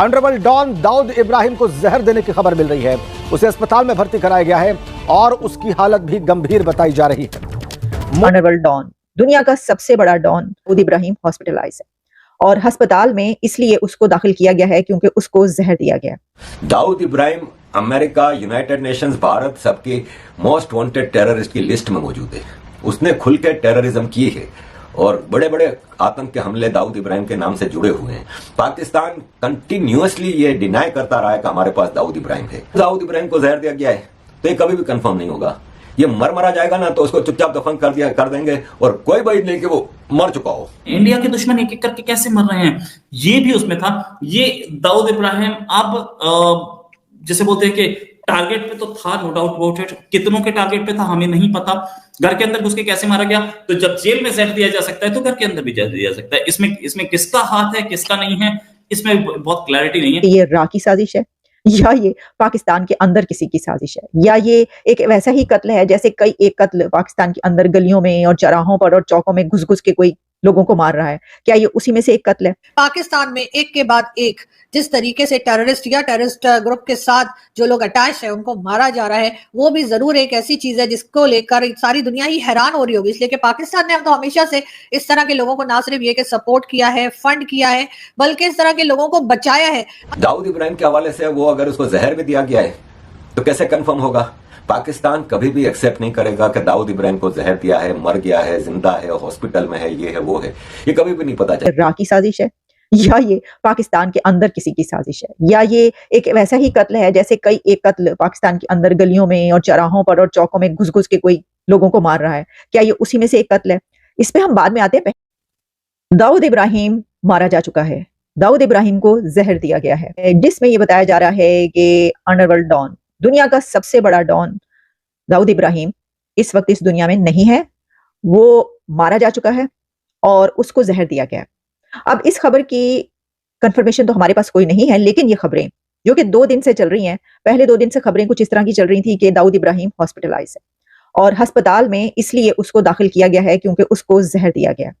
Underworld don Dawood Ibrahim को जहर देने की खबर मिल रही है। उसे अस्पताल में भर्ती कराया गया है और उसकी हालत भी गंभीर बताई जा रही है। अंडरवर्ल्ड डॉन, दुनिया का सबसे बड़ा डॉन दाऊद इब्राहिम हॉस्पिटलाइज है और अस्पताल में इसलिए उसको दाखिल किया गया है क्योंकि उसको जहर दिया गया। Dawood Ibrahim America, United Nations, Bharat सबके मोस्ट वांटेड टेररिस्ट की लिस्ट में मौजूद है। उसने खुल के टेररिज्म की है और बड़े बड़े आतंक के हमले दाऊद इब्राहिम के नाम से जुड़े हुए हैं। पाकिस्तान कंटिन्यूअसली ये डिनाई करता रहा है कि हमारे पास दाऊद इब्राहिम है। दाऊद इब्राहिम को जहर दिया गया है तो ये कभी भी कंफर्म नहीं होगा। ये मरा जाएगा ना तो उसको चुपचाप दफन कर देंगे और कोई वजह नहीं कि वो मर चुका हो। इंडिया के दुश्मन एक एक करके कैसे मर रहे हैं, ये भी उसमें था। ये दाऊद इब्राहिम अब जैसे बोलते हैं कि टारगेट पे तो था, नो डाउट अबाउट इट। कितनों के टारगेट पे था हमें नहीं पता। घर के अंदर घुस के कैसे मारा गया, तो जब जेल में जहर दिया जा सकता है तो घर के अंदर भी जहर दिया जा सकता है। इसमें किसका हाथ है किसका नहीं है, इसमें बहुत क्लैरिटी नहीं है। ये राह की साजिश है या ये पाकिस्तान के अंदर किसी की साजिश है, या ये एक वैसा ही कत्ल है जैसे कई एक कत्ल पाकिस्तान के अंदर गलियों में और चौराहों पर और चौकों में घुस घुस के कोई लोगों को मार रहा है। क्या ये उसी में से एक कत्ल है? पाकिस्तान में एक के बाद एक जिस तरीके से टेररिस्ट या टेररिस्ट ग्रुप के साथ जो लोग अटैच है उनको मारा जा रहा है, वो भी जरूर एक ऐसी चीज है जिसको लेकर सारी दुनिया ही हैरान हो रही होगी। इसलिए कि पाकिस्तान ने अब तो हमेशा से इस तरह के लोगों को ना सिर्फ ये कि सपोर्ट किया है, फंड किया है, बल्कि इस तरह के लोगों को बचाया है। दाऊद इब्राहिम के हवाले से वो अगर उसको जहर भी दिया गया है तो कैसे कंफर्म होगा? पाकिस्तान कभी भी एक्सेप्ट नहीं करेगा कि दाऊद इब्राहिम को जहर दिया है, मर गया है, जिंदा है, हॉस्पिटल में है, ये है वो है। ये कभी भी नहीं पता चलेगा। राह की साजिश है या ये पाकिस्तान के अंदर किसी की साजिश है, या ये एक वैसा ही कत्ल है जैसे कई एक कत्ल पाकिस्तान के अंदर गलियों में और चौराहों पर और चौकों में घुस घुस के कोई लोगों को मार रहा है। क्या ये उसी में से एक कत्ल है? इस पे हम बाद में आते हैं। दाऊद इब्राहिम मारा जा चुका है, दाऊद इब्राहिम को जहर दिया गया है, जिसमें ये बताया जा रहा है कि अंडरवर्ल्ड डॉन, दुनिया का सबसे बड़ा डॉन दाऊद इब्राहिम इस वक्त इस दुनिया में नहीं है। वो मारा जा चुका है और उसको जहर दिया गया। अब इस खबर की कंफर्मेशन तो हमारे पास कोई नहीं है, लेकिन ये खबरें जो कि 2 दिन से चल रही हैं, पहले 2 दिन से खबरें कुछ इस तरह की चल रही थी कि दाऊद इब्राहिम हॉस्पिटलाइज है और अस्पताल में इसलिए उसको दाखिल किया गया है क्योंकि उसको जहर दिया गया।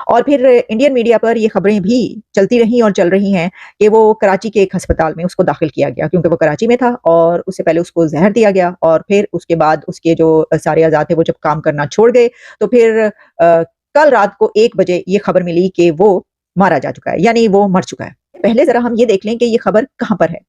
और फिर इंडियन मीडिया पर ये खबरें भी चलती रही और चल रही हैं कि वो कराची के एक अस्पताल में उसको दाखिल किया गया क्योंकि वो कराची में था और उससे पहले उसको जहर दिया गया और फिर उसके बाद उसके जो सारे आज़ाद थे वो जब काम करना छोड़ गए तो फिर कल रात को 1 बजे ये खबर मिली कि वो मारा जा चुका है, यानी वो मर चुका है। पहले जरा हम ये देख लें कि ये खबर कहाँ पर है।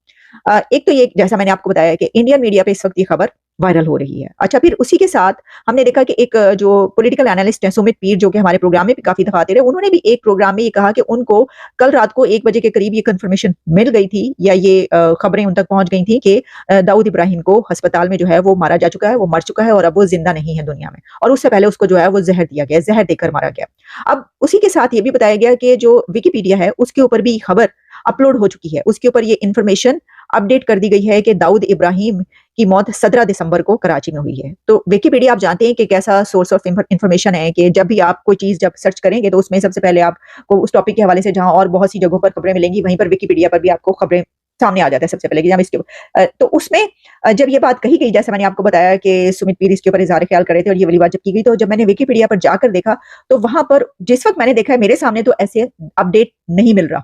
एक तो ये जैसा मैंने आपको बताया कि इंडियन मीडिया पे इस वक्त ये खबर वायरल हो रही है। अच्छा, फिर उसी के साथ हमने देखा कि एक जो पॉलिटिकल एनालिस्ट है सुमित पीर, जो कि हमारे प्रोग्राम में भी काफी दफा आते रहे, उन्होंने भी एक प्रोग्राम में ये कहा कि उनको कल रात को 1 बजे के करीब ये कंफर्मेशन मिल गई थी या ये खबरें उन तक पहुंच गई थी कि दाऊद इब्राहिम को अस्पताल में जो है वो मारा जा चुका है, वो मर चुका है और अब वो जिंदा नहीं है दुनिया में, और उससे पहले उसको जो है वो जहर दिया गया, जहर देकर मारा गया। अब उसी के साथ ये भी बताया गया कि जो विकिपीडिया है उसके ऊपर भी खबर अपलोड हो चुकी है, उसके ऊपर ये इंफॉर्मेशन अपडेट कर दी गई है कि दाऊद इब्राहिम की मौत 17 दिसंबर को कराची में हुई है। तो विकिपीडिया आप जानते हैं कि कैसा सोर्स ऑफ इंफॉर्मेशन है कि जब भी आप कोई चीज जब सर्च करेंगे तो उसमें सबसे पहले आपको उस टॉपिक के हवाले से जहां और बहुत सी जगहों पर खबरें मिलेंगी, वहीं पर विकिपीडिया पर भी आपको खबरें सामने आ जाता है सबसे पहले कि जब इसके तो उसमें जब ये बात कही गई, जैसे मैंने आपको बताया कि सुमित पीर इसके ऊपर इज़हार ख्याल कर रहे थे और ये वाली बात जब की गई, तो जब मैंने विकिपीडिया पर जाकर देखा तो वहां पर जिस वक्त मैंने देखा है मेरे सामने तो ऐसे अपडेट नहीं मिल रहा।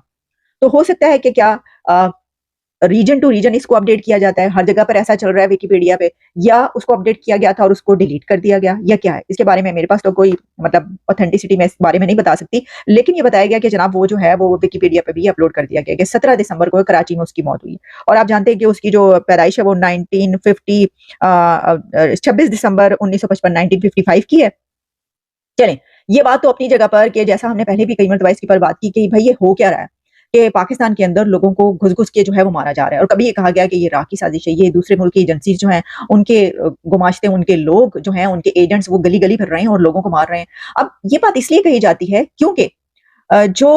तो हो सकता है कि क्या रीजन टू रीजन इसको अपडेट किया जाता है, हर जगह पर ऐसा चल रहा है विकिपीडिया पे, या उसको अपडेट किया गया था और उसको डिलीट कर दिया गया, या क्या है? इसके बारे में मेरे पास तो कोई मतलब ऑथेंटिसिटी मैं इस बारे में नहीं बता सकती, लेकिन ये बताया गया कि जनाब वो जो है वो विकिपीडिया पे भी अपलोड कर दिया गया कि 17 दिसंबर को कराची में उसकी मौत हुई। और आप जानते हैं कि उसकी जो पैदाइश है वो 26 दिसंबर 1955 1955 की है। चलें, ये बात तो अपनी जगह पर कि जैसा हमने पहले भी कई मरतबा इसके पर बात की कि भाई ये हो क्या रहा है कि पाकिस्तान के अंदर लोगों को घुस घुस के जो है वो मारा जा रहा है, और कभी ये कहा गया कि ये राह की साजिश है, ये दूसरे मुल्क की एजेंसी जो हैं उनके गुमाश्ते, उनके लोग जो हैं, उनके एजेंट्स वो गली गली फिर रहे हैं और लोगों को मार रहे हैं। अब ये बात इसलिए कही जाती है क्योंकि जो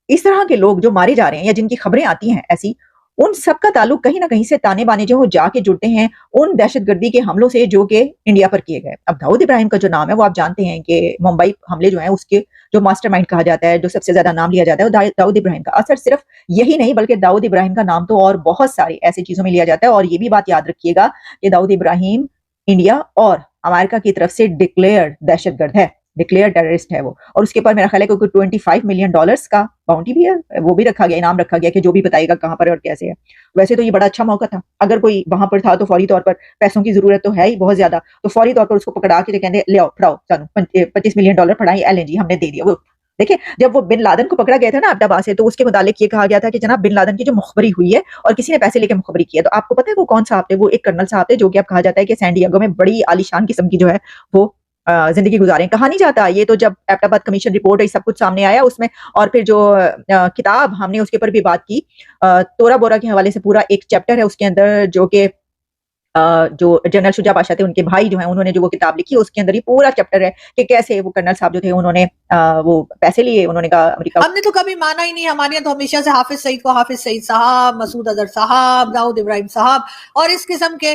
इस तरह के लोग जो मारे जा रहे हैं या जिनकी खबरें आती हैं ऐसी, उन सब का ताल्लुक कहीं ना कहीं से ताने बाने जो जाके जुड़ते हैं उन दहशतगर्दी के हमलों से जो कि इंडिया पर किए गए। अब दाऊद इब्राहिम का जो नाम है वो आप जानते हैं कि मुंबई हमले जो हैं उसके जो मास्टरमाइंड कहा जाता है, जो सबसे ज्यादा नाम लिया जाता है वो दाऊद इब्राहिम का। असर सिर्फ यही नहीं बल्कि दाऊद इब्राहिम का नाम तो और बहुत सारी ऐसी चीजों में लिया जाता है। और ये भी बात याद रखिएगा कि दाऊद इब्राहिम इंडिया और अमेरिका की तरफ से डिक्लेयर्ड दहशतगर्द है। डिक्लेयर टेररिस्ट है वो। और उसके ऊपर मेरा ख्याल है कि $25 मिलियन का बाउंटी भी है, वो भी रखा गया, इनाम रखा गया कि जो भी बताएगा कहाँ पर है और कैसे है। वैसे तो ये बड़ा अच्छा मौका था, अगर कोई वहां पर था तो फौरी तौर पर, पैसों की जरूरत तो है ही बहुत ज्यादा, तो फौरी तौर पर उसको पकड़ा के कहते ले आओ फड़ाओ सानू $25 मिलियन फड़ाई LNG हमने दे दिया। वो देखिए, जब वो बिन लादेन को पकड़ा गया था ना अब्टाबा से, तो उसके मुतालिक ये कहा गया था कि जनाब बिन लादेन की जो मुखबरी हुई है और किसी ने पैसे लेके मुखबरी की है। तो आपको पता है वो कौन साहब थे? वो एक कर्नल साहब थे जो कि अब कहा जाता है कि सैन डिएगो में बड़ी आलीशान किस्म की जो है वो जिंदगी गुजारें। कहा नहीं जाता, ये तो जब एबटाबाद कमीशन रिपोर्ट है सब कुछ सामने आया उसमें, और फिर जो किताब हमने उसके ऊपर भी बात की, तोरा बोरा के हवाले से पूरा एक चैप्टर है उसके अंदर, जो कि जो जनरल शुजा बादशाह थे उनके भाई जो हैं उन्होंने जो वो किताब लिखी, उसके अंदर ही पूरा चैप्टर है कि कैसे वो कर्नल साहब जो थे उन्होंने वो पैसे लिए, उन्होंने कहा अमेरिका। हमने तो कभी माना ही नहीं, हमारे यहाँ तो हमेशा से हाफिज सईद को हाफिज सईद साहब, मसूद अजहर साहब, दाऊद इब्राहिम साहब और इस किस्म के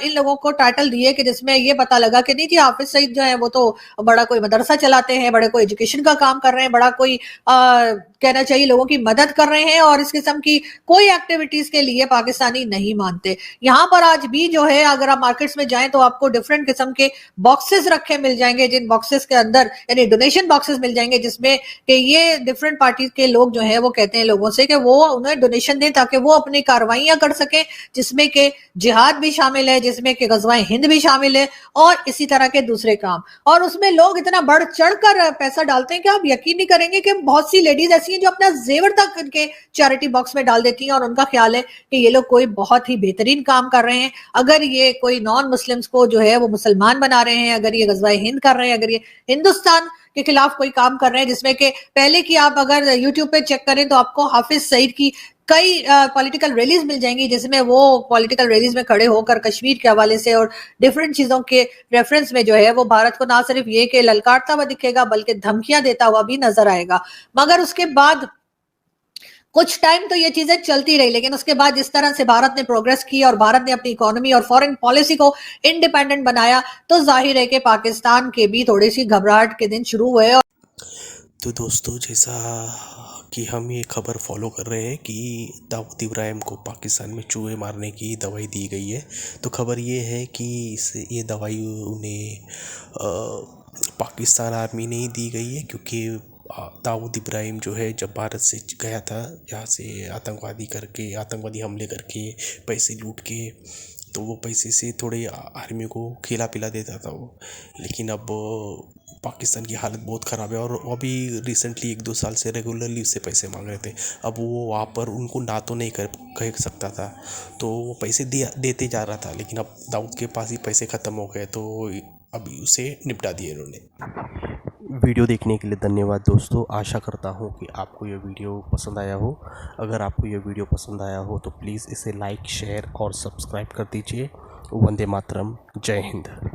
इन लोगों को टाइटल दिए कि जिसमें ये पता लगा कि नहीं जी हाफिज सईद जो है वो तो बड़ा कोई मदरसा चलाते हैं, बड़े कोई एजुकेशन का काम कर रहे हैं, बड़ा कोई कहना चाहिए लोगों की मदद कर रहे हैं और इस किस्म की कोई एक्टिविटीज के लिए पाकिस्तानी नहीं मानते। यहाँ पर आज भी जो है अगर आप मार्केट्स में जाएं तो आपको डिफरेंट किस्म के बॉक्सेस रखे मिल जाएंगे, जिन बॉक्सेस के अंदर यानी डोनेशन बॉक्सेस मिल जाएंगे जिसमें कि ये डिफरेंट पार्टी के लोग जो है वो कहते हैं लोगों से कि वो उन्हें डोनेशन दें ताकि वो अपनी कार्रवाइयां कर सकें, जिसमें कि जिहाद भी शामिल है, जिसमें कि गज़वाए हिंद भी शामिल है और इसी तरह के दूसरे काम। और उसमें लोग इतना बढ़ चढ़ कर पैसा डालते हैं कि आप यकीन नहीं करेंगे कि बहुत सी लेडीज ऐसी हैं जो अपना जेवर तक उनके चैरिटी बॉक्स में डाल देती हैं और उनका ख्याल है कि ये लोग कोई बहुत ही बेहतरीन काम कर रहे हैं। अगर ये कोई नॉन मुस्लिम्स को जो है वो मुसलमान बना रहे हैं, अगर ये गज़वाए हिंद कर रहे हैं, अगर ये हिंदुस्तान के खिलाफ कोई काम कर रहे हैं, जिसमें कि पहले की आप अगर यूट्यूब पे चेक करें तो आपको हाफिज सईद की कई पॉलिटिकल रैलीज मिल जाएंगी जिसमें वो पॉलिटिकल रैलीज में खड़े होकर कश्मीर के हवाले से और डिफरेंट चीजों के रेफरेंस में जो है वो भारत को ना सिर्फ ये कि ललकारता हुआ दिखेगा बल्कि धमकियां देता हुआ भी नजर आएगा। मगर उसके बाद कुछ टाइम तो ये चीजें चलती रही, लेकिन उसके बाद जिस तरह से भारत ने प्रोग्रेस की और भारत ने अपनी इकोनॉमी और फॉरेन पॉलिसी को इंडिपेंडेंट बनाया तो जाहिर है कि पाकिस्तान के भी थोड़ी सी घबराहट के दिन शुरू हुए। तो दोस्तों, जैसा कि हम ये खबर फॉलो कर रहे हैं कि दाऊद इब्राहिम को पाकिस्तान में चूहे मारने की दवाई दी गई है, तो खबर ये है कि ये दवाई उन्हें पाकिस्तान आर्मी ने ही दी गई है, क्योंकि दाऊद इब्राहिम जो है जब भारत से गया था यहाँ से आतंकवादी हमले करके पैसे लूट के, तो वो पैसे से थोड़े आर्मी को खिला पिला देता था वो। लेकिन अब पाकिस्तान की हालत बहुत ख़राब है और अभी रिसेंटली 1-2 साल से रेगुलरली उससे पैसे मांग रहे थे। अब वो वहाँ पर उनको ना तो नहीं कह सकता था, तो वो पैसे देते जा रहा था, लेकिन अब दाऊद के पास ही पैसे ख़त्म हो गए तो अभी उसे निपटा दिए इन्होंने। वीडियो देखने के लिए धन्यवाद दोस्तों। आशा करता हूँ कि आपको ये वीडियो पसंद आया हो। अगर आपको ये वीडियो पसंद आया हो तो प्लीज़ इसे लाइक, शेयर और सब्सक्राइब कर दीजिए। वंदे मातरम। जय हिंद।